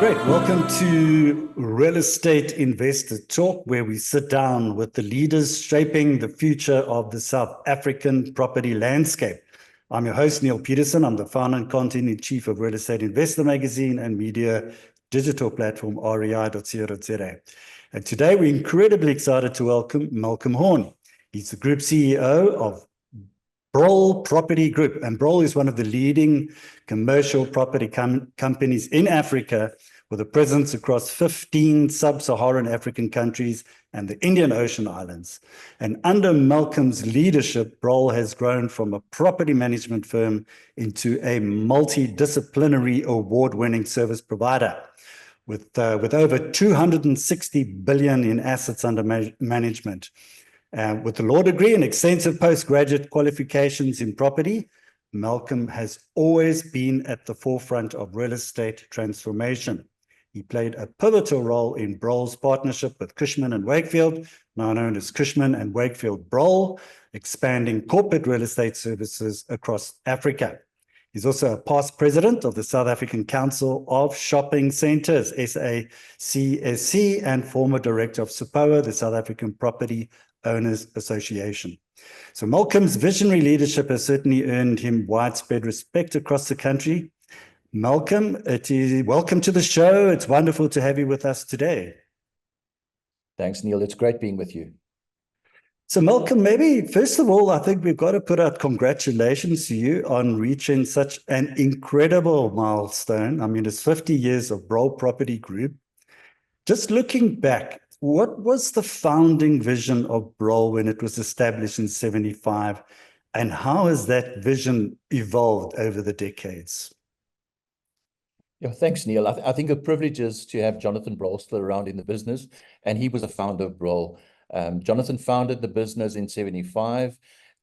Great. Welcome to Real Estate Investor Talk, where we sit down with the leaders shaping the future of the South African property landscape. I'm your host, Neale Petersen. I'm the founder and content-in-chief of Real Estate Investor Magazine and media digital platform REI.co.za. And today we're incredibly excited to welcome Malcolm Horne. He's the Group CEO of Broll Property Group, and Broll is one of the leading commercial property companies in Africa, with a presence across 15 sub-Saharan African countries and the Indian Ocean Islands. And under Malcolm's leadership, Broll has grown from a property management firm into a multidisciplinary award-winning service provider, with over 260 billion in assets under management. With a law degree and extensive postgraduate qualifications in property, Malcolm has always been at the forefront of real estate transformation. He played a pivotal role in Broll's partnership with Cushman & Wakefield, now known as Cushman & Wakefield Broll, expanding corporate real estate services across Africa. He's also a past president of the South African Council of Shopping Centres, SACSC, and former director of SAPOA, the South African Property Owners Association. So Malcolm's visionary leadership has certainly earned him widespread respect across the country. Malcolm, welcome to the show. It's wonderful to have you with us today. Thanks, Neale. It's great being with you. So Malcolm, maybe first of all, I think we've got to put out congratulations to you on reaching such an incredible milestone. I mean, it's 50 years of Broll Property Group. Just looking back, what was the founding vision of Broll when it was established in 75, and how has that vision evolved over the decades? Yeah, thanks, Neale. I think a privilege is to have Jonathan Broll still around in the business, and he was a founder of Broll. Jonathan founded the business in 75,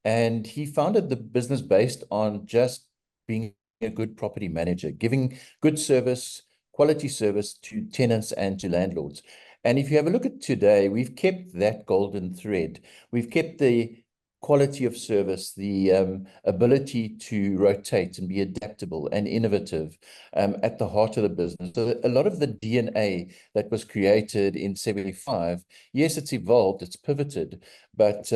and he founded the business based on just being a good property manager, giving good service, quality service to tenants and to landlords. And if you have a look at today, we've kept that golden thread. We've kept the quality of service, the ability to rotate and be adaptable and innovative at the heart of the business. So a lot of the DNA that was created in 75, yes, it's evolved, it's pivoted, but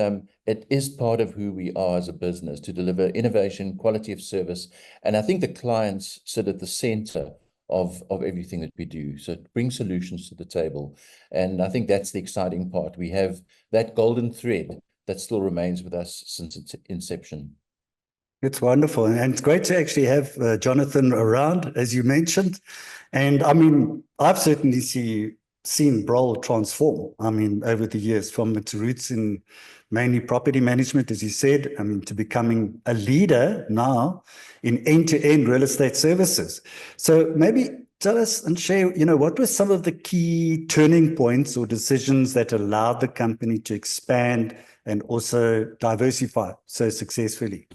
it is part of who we are as a business, to deliver innovation, quality of service. And I think the clients sit at the center of everything that we do. So it brings solutions to the table. And I think that's the exciting part. We have that golden thread that still remains with us since its inception. It's wonderful. And it's great to actually have Jonathan around, as you mentioned. And I mean, I've certainly seen Broll transform, I mean, over the years, from its roots in mainly property management, as you said, I mean, to becoming a leader now in end-to-end real estate services. So maybe tell us and share, what were some of the key turning points or decisions that allowed the company to expand and also diversify so successfully?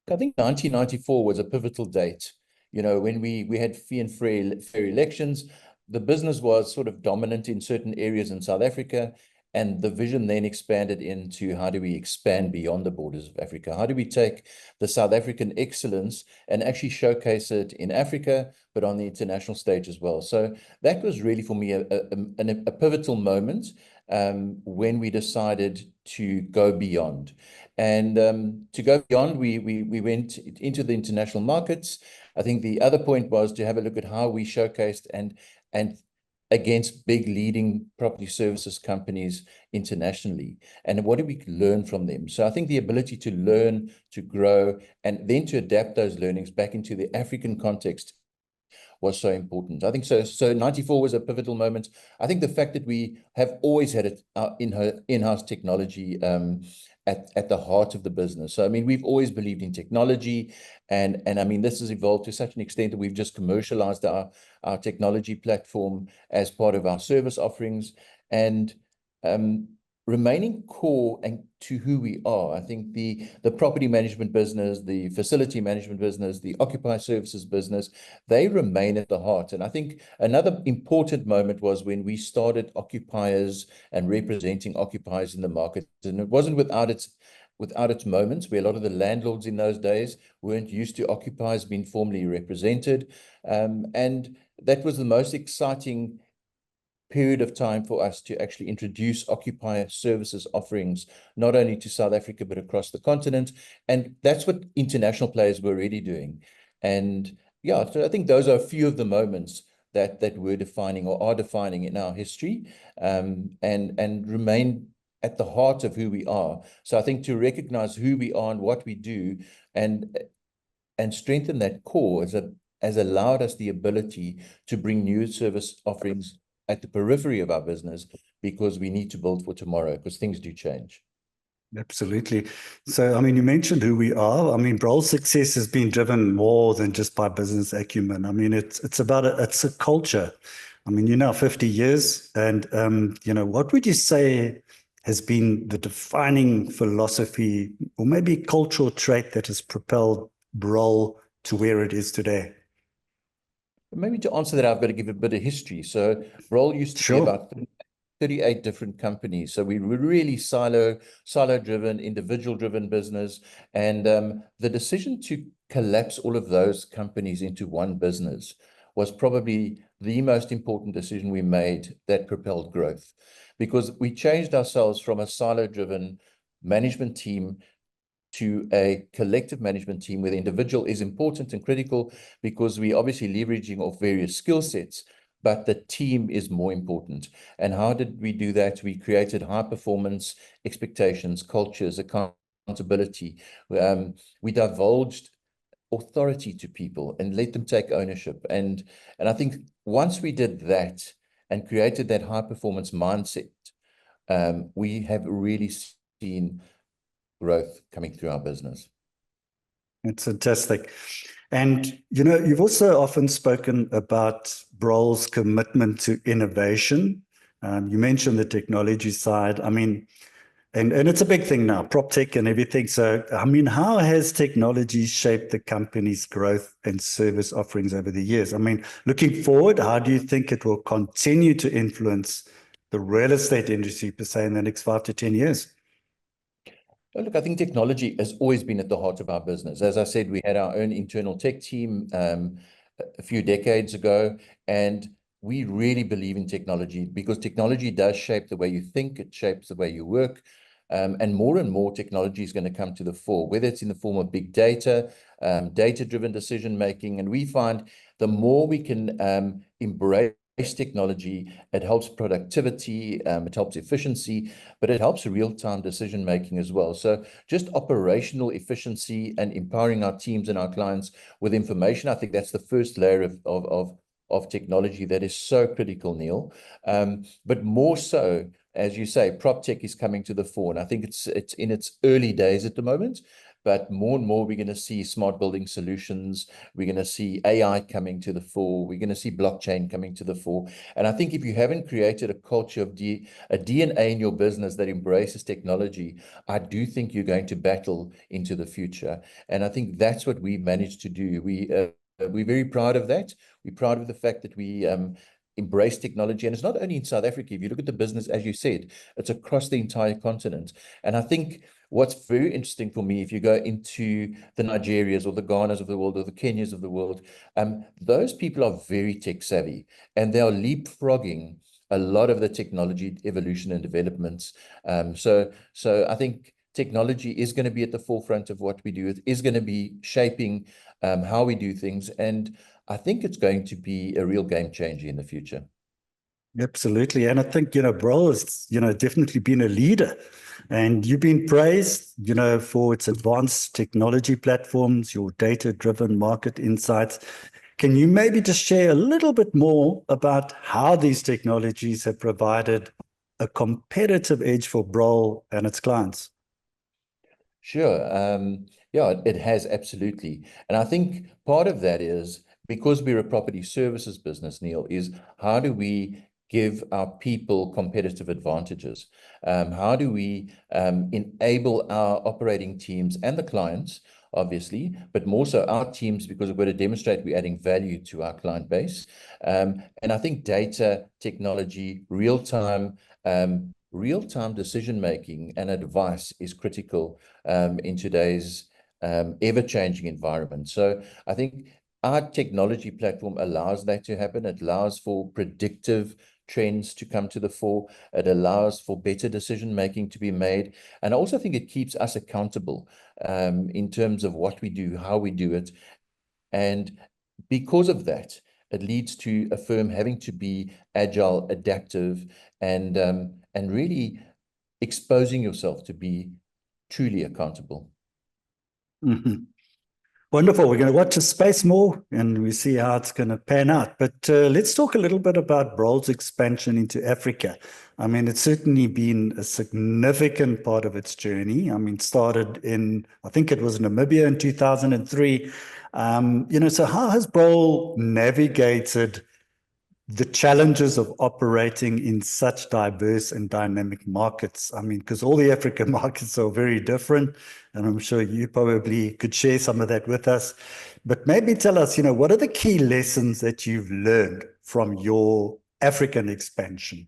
I think 1994 was a pivotal date. When we had fee and fair elections, the business was sort of dominant in certain areas in South Africa, and the vision then expanded into how do we expand beyond the borders of Africa? How do we take the South African excellence and actually showcase it in Africa, but on the international stage as well? So that was really, for me, a pivotal moment when we decided to go beyond. And to go beyond, we went into the international markets. I think the other point was to have a look at how we showcased and against big leading property services companies internationally, and what do we learn from them? So I think the ability to learn, to grow, and then to adapt those learnings back into the African context was so important. I think so 94 was a pivotal moment. I think the fact that we have always had in-house technology at the heart of the business. So I mean, we've always believed in technology, and I mean, this has evolved to such an extent that we've just commercialized our technology platform as part of our service offerings, and remaining core and to who we are. I think the property management business, the facility management business, the occupier services business, they remain at the heart. And I think another important moment was when we started occupiers and representing occupiers in the market. And it wasn't without its moments, where a lot of the landlords in those days weren't used to occupiers being formally represented. And that was the most exciting period of time for us to actually introduce occupier services offerings, not only to South Africa, but across the continent. And that's what international players were already doing. And yeah, so I think those are a few of the moments that we're defining or are defining in our history, and remain at the heart of who we are. So I think to recognize who we are and what we do, and strengthen that core has allowed us the ability to bring new service offerings at the periphery of our business, because we need to build for tomorrow, because things do change. Absolutely. So, I mean, you mentioned who we are. I mean, Broll's success has been driven more than just by business acumen. I mean, it's about it's a culture. I mean, you're now 50 years, and what would you say has been the defining philosophy or maybe cultural trait that has propelled Broll to where it is today? Maybe to answer that, I've got to give a bit of history. So Broll used to be Sure. about 38 different companies. So we were really silo-driven, individual-driven business. And the decision to collapse all of those companies into one business was probably the most important decision we made that propelled growth, because we changed ourselves from a silo-driven management team to a collective management team where the individual is important and critical, because we obviously leveraging off various skill sets, but the team is more important. And how did we do that? We created high performance expectations, cultures, accountability. We divulged authority to people and let them take ownership. And I think once we did that and created that high performance mindset, we have really seen growth coming through our business. It's fantastic. And, you've also often spoken about Broll's commitment to innovation. You mentioned the technology side. I mean, and it's a big thing now, prop tech and everything. So, I mean, how has technology shaped the company's growth and service offerings over the years? I mean, looking forward, how do you think it will continue to influence the real estate industry, per se, in the next 5 to 10 years? Well, look, I think technology has always been at the heart of our business. As I said, we had our own internal tech team a few decades ago, and we really believe in technology, because technology does shape the way you think, it shapes the way you work, and more technology is going to come to the fore, whether it's in the form of big data, data-driven decision making. And we find the more we can embrace technology, it helps productivity, it helps efficiency, but it helps real-time decision making as well. So just operational efficiency and empowering our teams and our clients with information, I think that's the first layer of technology that is so critical, Neale. But more so, as you say, prop tech is coming to the fore, and I think it's in its early days at the moment. But more and more, we're going to see smart building solutions. We're going to see AI coming to the fore. We're going to see blockchain coming to the fore. And I think if you haven't created a culture of a DNA in your business that embraces technology, I do think you're going to battle into the future. And I think that's what we managed to do. We're very proud of that. We're proud of the fact that we embrace technology. And it's not only in South Africa. If you look at the business, as you said, it's across the entire continent. And I think what's very interesting for me, if you go into the Nigerias or the Ghanas of the world or the Kenyas of the world, those people are very tech savvy, and they are leapfrogging a lot of the technology evolution and developments. So I think technology is going to be at the forefront of what we do. It is going to be shaping how we do things. And I think it's going to be a real game changer in the future. Absolutely. And I think, Broll has, definitely been a leader, and you've been praised, for its advanced technology platforms, your data-driven market insights. Can you maybe just share a little bit more about how these technologies have provided a competitive edge for Broll and its clients? Sure. Yeah, it has absolutely. And I think part of that is because we're a property services business, Neale, is how do we give our people competitive advantages? How do we enable our operating teams and the clients, obviously, but more so our teams, because we're going to demonstrate we're adding value to our client base. And I think data, technology, real-time real-time decision-making and advice is critical in today's ever-changing environment. So I think our technology platform allows that to happen. It allows for predictive trends to come to the fore. It allows for better decision-making to be made. And I also think it keeps us accountable in terms of what we do, how we do it. And because of that, it leads to a firm having to be agile, adaptive, and really exposing yourself to be truly accountable. Mhm. Wonderful. We're going to watch the space more and we see how it's going to pan out. But let's talk a little bit about Broll's expansion into Africa. I mean, it's certainly been a significant part of its journey. I mean, started in, I think it was Namibia in 2003. So how has Broll navigated the challenges of operating in such diverse and dynamic markets? I mean, because all the African markets are very different, and I'm sure you probably could share some of that with us. But maybe tell us, what are the key lessons that you've learned from your African expansion?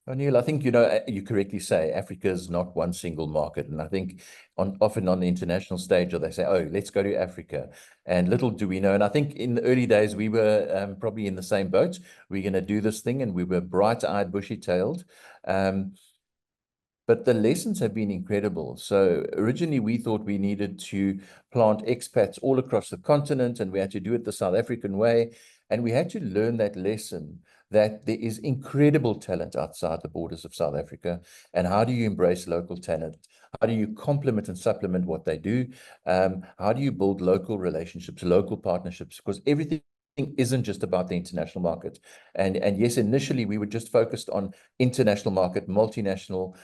Neale, I think, you correctly say Africa is not one single market. And I think often on the international stage, they say, oh, let's go to Africa. And little do we know. And I think in the early days, we were probably in the same boat. We're going to do this thing. And we were bright-eyed, bushy-tailed. But the lessons have been incredible. So originally, we thought we needed to plant expats all across the continent, and we had to do it the South African way. And we had to learn that lesson that there is incredible talent outside the borders of South Africa. And how do you embrace local talent? How do you complement and supplement what they do? How do you build local relationships, local partnerships? Because everything isn't just about the international market. And yes, initially we were just focused on international market, multinational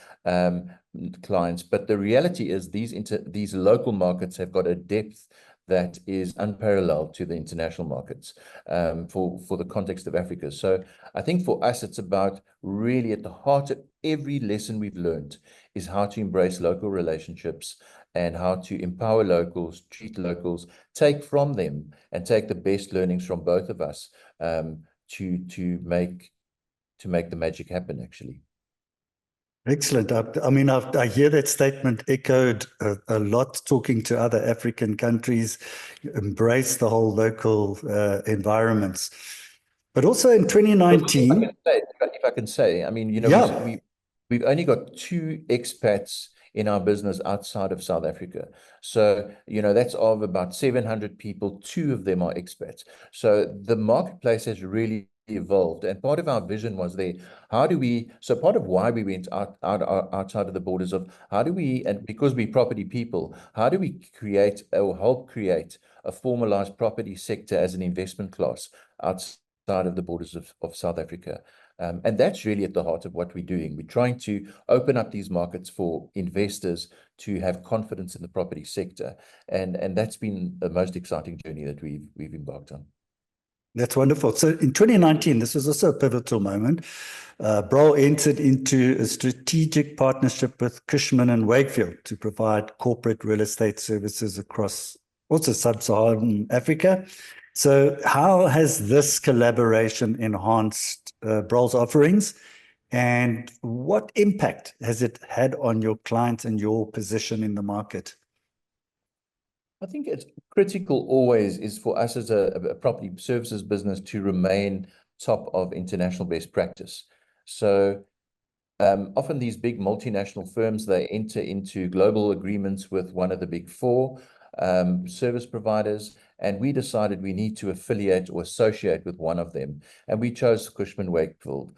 clients. But the reality is these local markets have got a depth that is unparalleled to the international markets for the context of Africa. So I think for us, it's about really at the heart of every lesson we've learned is how to embrace local relationships and how to empower locals, treat locals, take from them and take the best learnings from both of us to make the magic happen, actually. Excellent. I mean, I hear that statement echoed a lot talking to other African countries, embrace the whole local environments. But also in 2019. If I can say, I mean, Yeah. we've only got 2 expats in our business outside of South Africa. So, that's of about 700 people, 2 of them are expats. So the marketplace has really evolved. And part of our vision was there, so part of why we went outside of the borders of and because we property people, how do we create or help create a formalized property sector as an investment class outside of the borders of South Africa? And that's really at the heart of what we're doing. We're trying to open up these markets for investors to have confidence in the property sector. And that's been the most exciting journey that we've embarked on. That's wonderful. So in 2019, this was also a pivotal moment. Broll entered into a strategic partnership with Cushman & Wakefield to provide corporate real estate services across also sub-Saharan Africa. So how has this collaboration enhanced Broll's offerings, and what impact has it had on your clients and your position in the market? I think it's critical always is for us as a property services business to remain top of international best practice. So often these big multinational firms, they enter into global agreements with one of the big 4 service providers, and we decided we need to affiliate or associate with one of them, and we chose Cushman & Wakefield.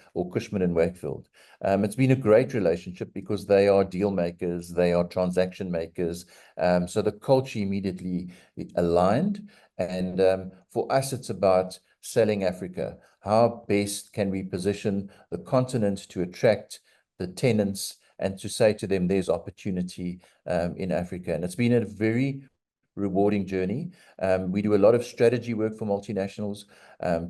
It's been a great relationship because they are deal makers, they are transaction makers, so the culture immediately aligned. And for us, it's about selling Africa. How best can we position the continent to attract the tenants and to say to them there's opportunity in Africa? And it's been a very rewarding journey. We do a lot of strategy work for multinationals,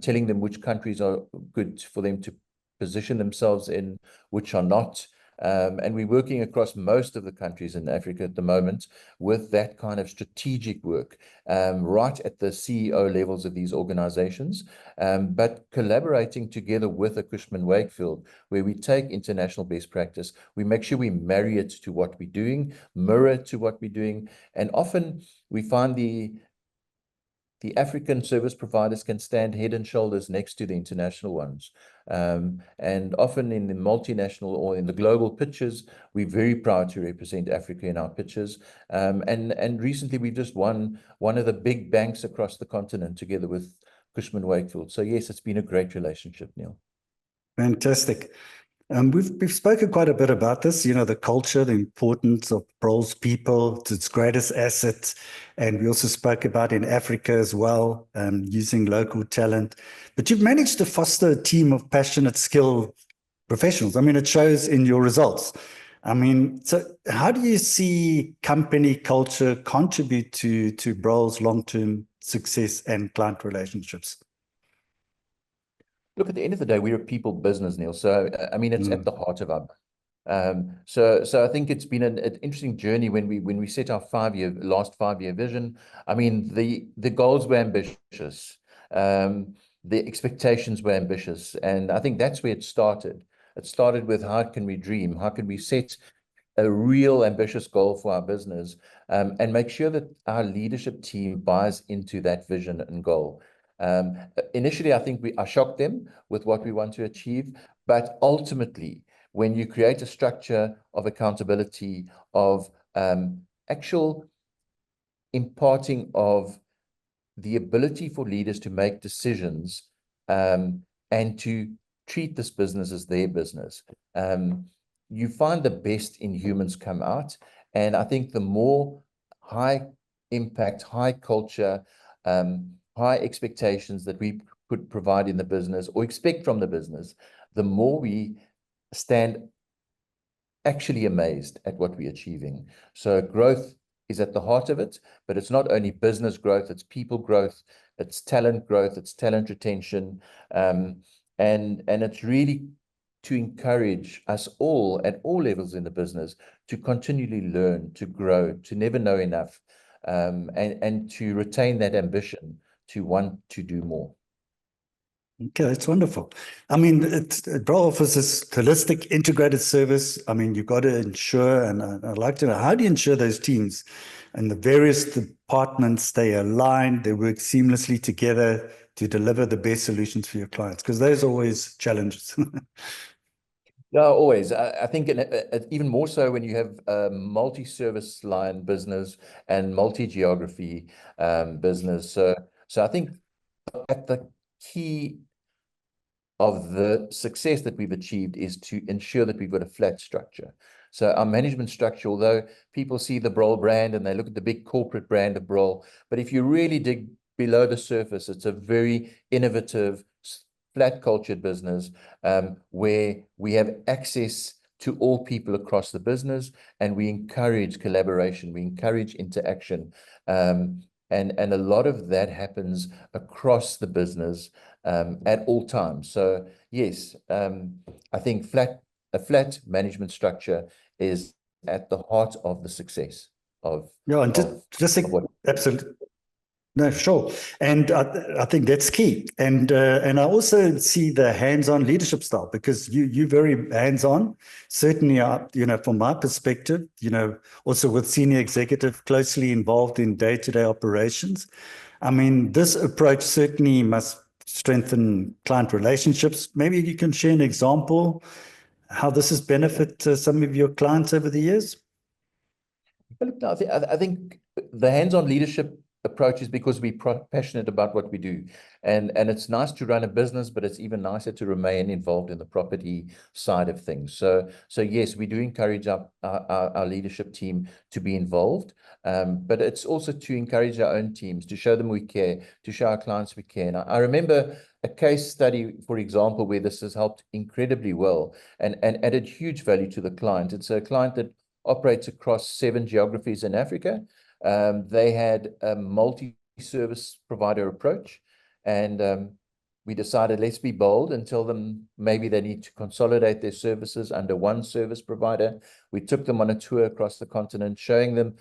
telling them which countries are good for them to position themselves in, which are not. And we're working across most of the countries in Africa at the moment with that kind of strategic work, right at the CEO levels of these organizations, but collaborating together with a Cushman Wakefield, where we take international best practice, we make sure we marry it to what we're doing, mirror it to what we're doing, and often we find the African service providers can stand head and shoulders next to the international ones. And often in the multinational or in the global pitches, we're very proud to represent Africa in our pitches. And recently we just won one of the big banks across the continent together with Cushman Wakefield. So yes, it's been a great relationship, Neale. Fantastic. We've spoken quite a bit about this, the culture, the importance of Broll's people, it's its greatest asset. And we also spoke about in Africa as well, using local talent. But you've managed to foster a team of passionate, skilled professionals. I mean, it shows in your results. I mean, so how do you see company culture contribute to Broll's long-term success and client relationships? Look, at the end of the day, we're a people business, Neale. So, I mean, it's at the heart of our. So I think it's been an interesting journey when we set our last 5-year vision. I mean, the goals were ambitious, the expectations were ambitious, and I think that's where it started. It started with how can we dream? How can we set a real ambitious goal for our business, and make sure that our leadership team buys into that vision and goal. Initially, I think I shocked them with what we want to achieve, but ultimately, when you create a structure of accountability, of actual imparting of the ability for leaders to make decisions, and to treat this business as their business, you find the best in humans come out. And I think the more high impact, high culture, high expectations that we could provide in the business or expect from the business, the more we stand actually amazed at what we're achieving. So growth is at the heart of it, but it's not only business growth, it's people growth, it's talent growth, it's talent retention, and it's really to encourage us all at all levels in the business to continually learn, to grow, to never know enough, and to retain that ambition to want to do more. Okay, that's wonderful. I mean, Broll offers this holistic, integrated service. I mean, you've got to ensure, and I'd like to know, how do you ensure those teams and the various departments stay aligned, they work seamlessly together to deliver the best solutions for your clients? Because there's always challenges. Yeah, always. I think even more so when you have a multi-service line business and multi-geography business. So I think at the key of the success that we've achieved is to ensure that we've got a flat structure. So our management structure, although people see the Broll brand and they look at the big corporate brand of Broll, but if you really dig below the surface, it's a very innovative, flat cultured business, where we have access to all people across the business, and we encourage collaboration, we encourage interaction, and a lot of that happens across the business at all times. So yes, I think a flat management structure is at the heart of the success of absolutely. No, sure. And I think that's key. And I also see the hands-on leadership style, because you're very hands-on, certainly, from my perspective, also with senior executive closely involved in day-to-day operations. I mean, this approach certainly must strengthen client relationships. Maybe you can share an example how this has benefited some of your clients over the years. I think the hands-on leadership approach is because we're passionate about what we do, and it's nice to run a business, but it's even nicer to remain involved in the property side of things. So yes, we do encourage our leadership team to be involved, but it's also to encourage our own teams, to show them we care, to show our clients we care. And I remember a case study, for example, where this has helped incredibly well and added huge value to the client. It's a client that operates across 7 geographies in Africa. They had a multi-service provider approach, and we decided let's be bold and tell them maybe they need to consolidate their services under one service provider. We took them on a tour across the continent, showing them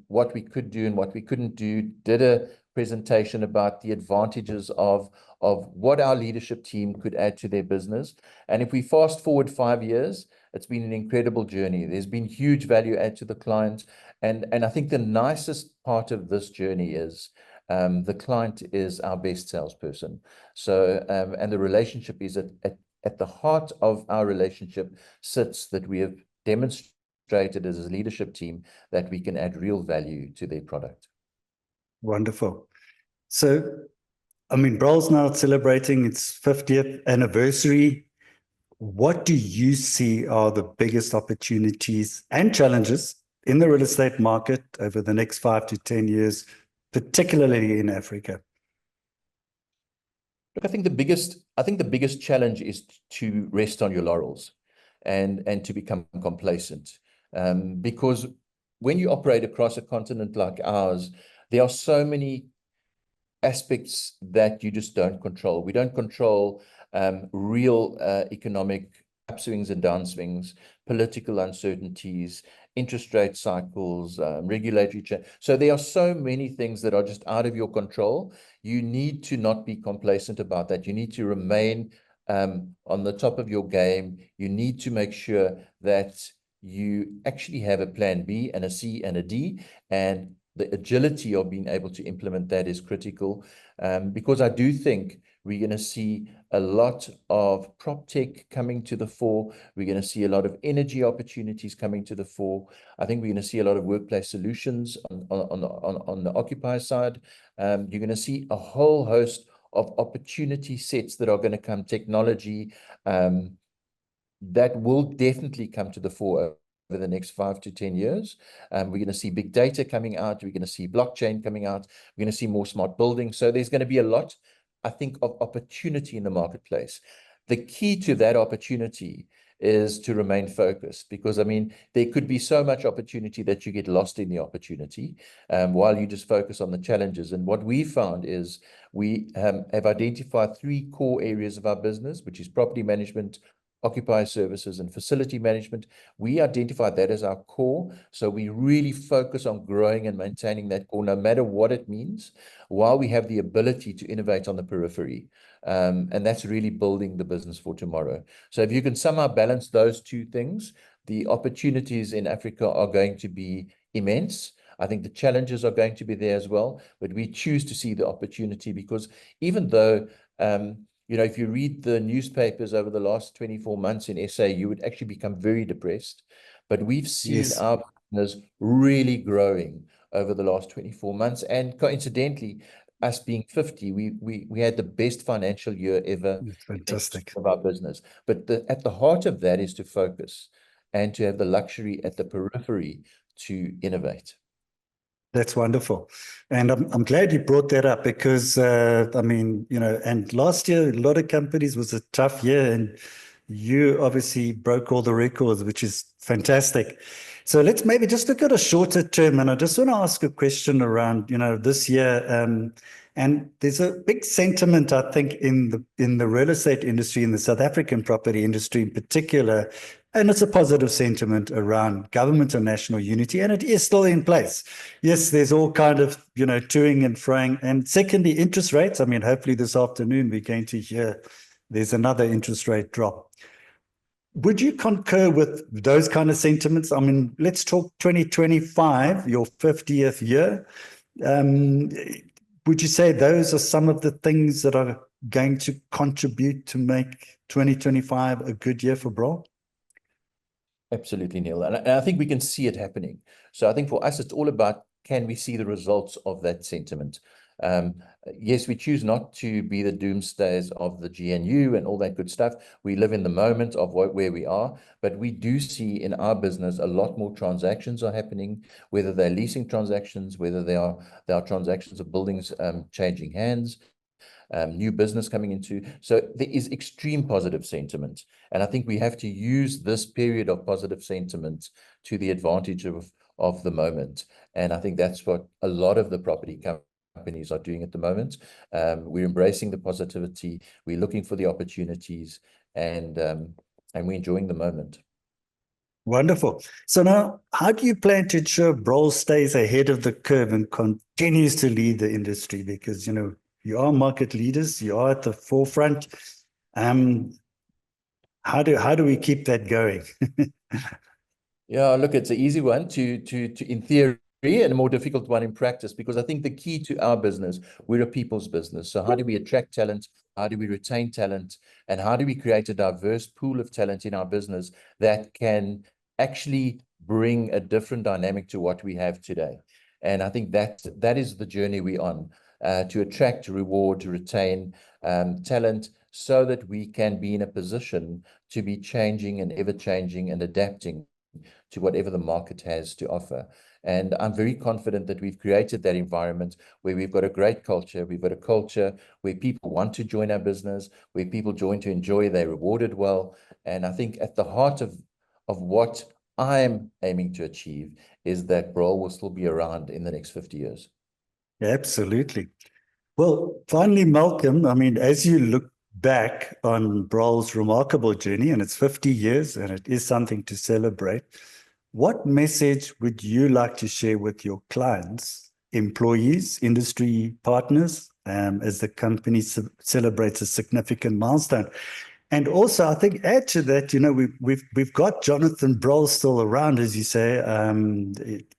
what we could do and what we couldn't do, did a presentation about the advantages of what our leadership team could add to their business. And if we fast forward 5 years, it's been an incredible journey. There's been huge value add to the client. And I think the nicest part of this journey is the client is our best salesperson. So, and the relationship is at the heart of our relationship sits that we have demonstrated as a leadership team that we can add real value to their product. Wonderful. So, I mean, Broll's now celebrating its 50th anniversary. What do you see are the biggest opportunities and challenges in the real estate market over the next 5 to 10 years, particularly in Africa? Look, I think the biggest challenge is to rest on your laurels and to become complacent. Because when you operate across a continent like ours, there are so many aspects that you just don't control. We don't control real economic upswings and downswings, political uncertainties, interest rate cycles, regulatory change. So there are so many things that are just out of your control. You need to not be complacent about that. You need to remain on the top of your game. You need to make sure that you actually have a plan B and a C and a D, and the agility of being able to implement that is critical, because I do think we're going to see a lot of prop tech coming to the fore. We're going to see a lot of energy opportunities coming to the fore. I think we're going to see a lot of workplace solutions on the occupier side. You're going to see a whole host of opportunity sets that are going to come, technology that will definitely come to the fore over the next 5 to 10 years. We're going to see big data coming out. We're going to see blockchain coming out. We're going to see more smart buildings. So there's going to be a lot, I think, of opportunity in the marketplace. The key to that opportunity is to remain focused, because, I mean, there could be so much opportunity that you get lost in the opportunity while you just focus on the challenges. And what we found is we have identified 3 core areas of our business, which is property management, occupier services, and facility management. We identified that as our core. So we really focus on growing and maintaining that core, no matter what it means, while we have the ability to innovate on the periphery. And that's really building the business for tomorrow. So if you can somehow balance those 2 things, the opportunities in Africa are going to be immense. I think the challenges are going to be there as well, but we choose to see the opportunity, because even though you know, if you read the newspapers over the last 24 months in SA, you would actually become very depressed. But we've seen our business really growing over the last 24 months. And coincidentally, us being 50, we had the best financial year ever. Fantastic. Of our business. But at the heart of that is to focus and to have the luxury at the periphery to innovate. That's wonderful. And I'm glad you brought that up, because, I mean, you know, and last year, a lot of companies was a tough year, and you obviously broke all the records, which is fantastic. So let's maybe just look at a shorter term. And I just want to ask a question around, you know, this year. And there's a big sentiment, I think, in the real estate industry, in the South African property industry in particular. And it's a positive sentiment around government and national unity, and it is still in place. Yes, there's all kind of, you know, toing and froing. And secondly, interest rates. I mean, hopefully this afternoon we're going to hear there's another interest rate drop. Would you concur with those kind of sentiments? I mean, let's talk 2025, your 50th year. Would you say those are some of the things that are going to contribute to make 2025 a good year for Broll? Absolutely, Neale. And I think we can see it happening. So I think for us, it's all about, can we see the results of that sentiment? Yes, we choose not to be the doomsdayers of the GNU and all that good stuff. We live in the moment of where we are, but we do see in our business a lot more transactions are happening, whether they're leasing transactions, whether they are transactions of buildings changing hands, new business coming into. So there is extreme positive sentiment. And I think we have to use this period of positive sentiment to the advantage of the moment. And I think that's what a lot of the property companies are doing at the moment. We're embracing the positivity, we're looking for the opportunities, and we're enjoying the moment. Wonderful. So now, how do you plan to ensure Broll stays ahead of the curve and continues to lead the industry? Because, you know, you are market leaders, you are at the forefront. How do we keep that going? Yeah, look, it's an easy one to in theory, and a more difficult one in practice, because I think the key to our business, we're a people's business. So how do we attract talent? How do we retain talent? And how do we create a diverse pool of talent in our business that can actually bring a different dynamic to what we have today? And I think that is the journey we're on, to attract, to reward, to retain talent, so that we can be in a position to be changing and ever changing and adapting to whatever the market has to offer. And I'm very confident that we've created that environment where we've got a great culture. We've got a culture where people want to join our business, where people join to enjoy, they're rewarded well. And I think at the heart of what I'm aiming to achieve is that Broll will still be around in the next 50 years. Absolutely. Well, finally, Malcolm, I mean, as you look back on Broll's remarkable journey, and it's 50 years, and it is something to celebrate, what message would you like to share with your clients, employees, industry partners, as the company celebrates a significant milestone? And also, I think add to that, you know, we've got Jonathan Broll still around, as you say.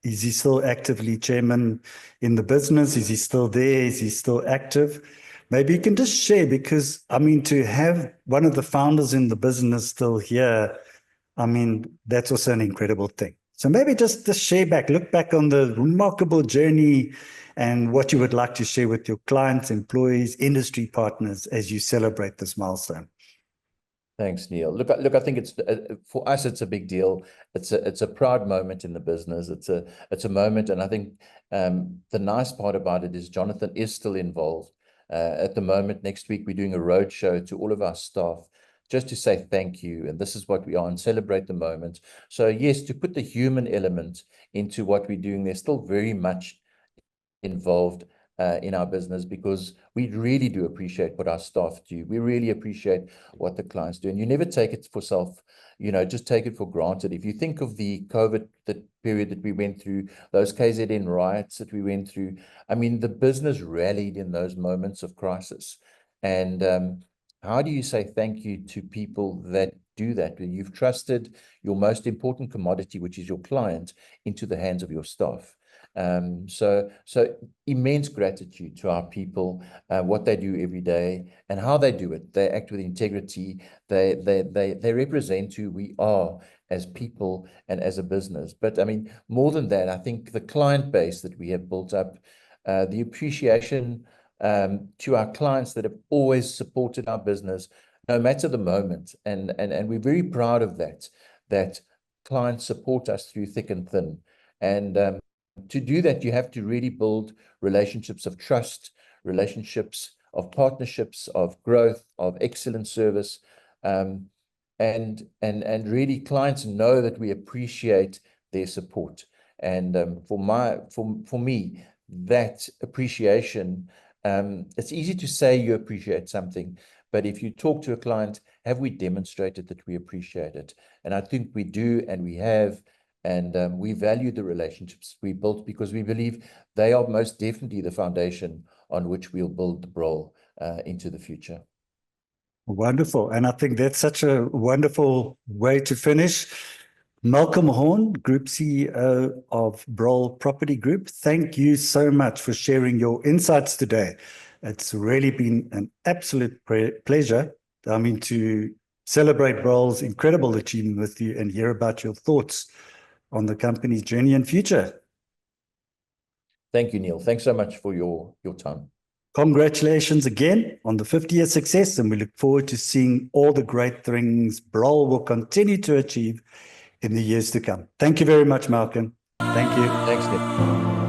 Is he still actively chairman in the business? Is he still there? Is he still active? Maybe you can just share, because I mean, to have one of the founders in the business still here, I mean, that's also an incredible thing. So maybe just share back, look back on the remarkable journey and what you would like to share with your clients, employees, industry partners as you celebrate this milestone. Thanks, Neale. Look, I think it's for us, it's a big deal. It's a proud moment in the business. It's a moment, and I think the nice part about it is Jonathan is still involved. At the moment, next week, we're doing a roadshow to all of our staff just to say thank you, and this is what we are, and celebrate the moment. So yes, to put the human element into what we're doing, there's still very much involved in our business, because we really do appreciate what our staff do. We really appreciate what the clients do. And you never take it for self, you know, just take it for granted. If you think of the COVID, the period that we went through, those KZN riots that we went through, I mean, the business rallied in those moments of crisis. And how do you say thank you to people that do that? You've trusted your most important commodity, which is your client, into the hands of your staff. So immense gratitude to our people, what they do every day and how they do it. They act with integrity. They represent who we are as people and as a business. But I mean, more than that, I think the client base that we have built up, the appreciation to our clients that have always supported our business, no matter the moment. And we're very proud of that clients support us through thick and thin. And to do that, you have to really build relationships of trust, relationships of partnerships, of growth, of excellent service. And really clients know that we appreciate their support. And for me, that appreciation, it's easy to say you appreciate something, but if you talk to a client, have we demonstrated that we appreciate it? And I think we do, and we have. And we value the relationships we built, because we believe they are most definitely the foundation on which we'll build the Broll into the future. Wonderful. And I think that's such a wonderful way to finish. Malcolm Horne, Group CEO of Broll Property Group, thank you so much for sharing your insights today. It's really been an absolute pleasure, I mean, to celebrate Broll's incredible achievement with you and hear about your thoughts on the company's journey and future. Thank you, Neale. Thanks so much for your time. Congratulations again on the 50-year success, and we look forward to seeing all the great things Broll will continue to achieve in the years to come. Thank you very much, Malcolm. Thank you. Thanks, Neale.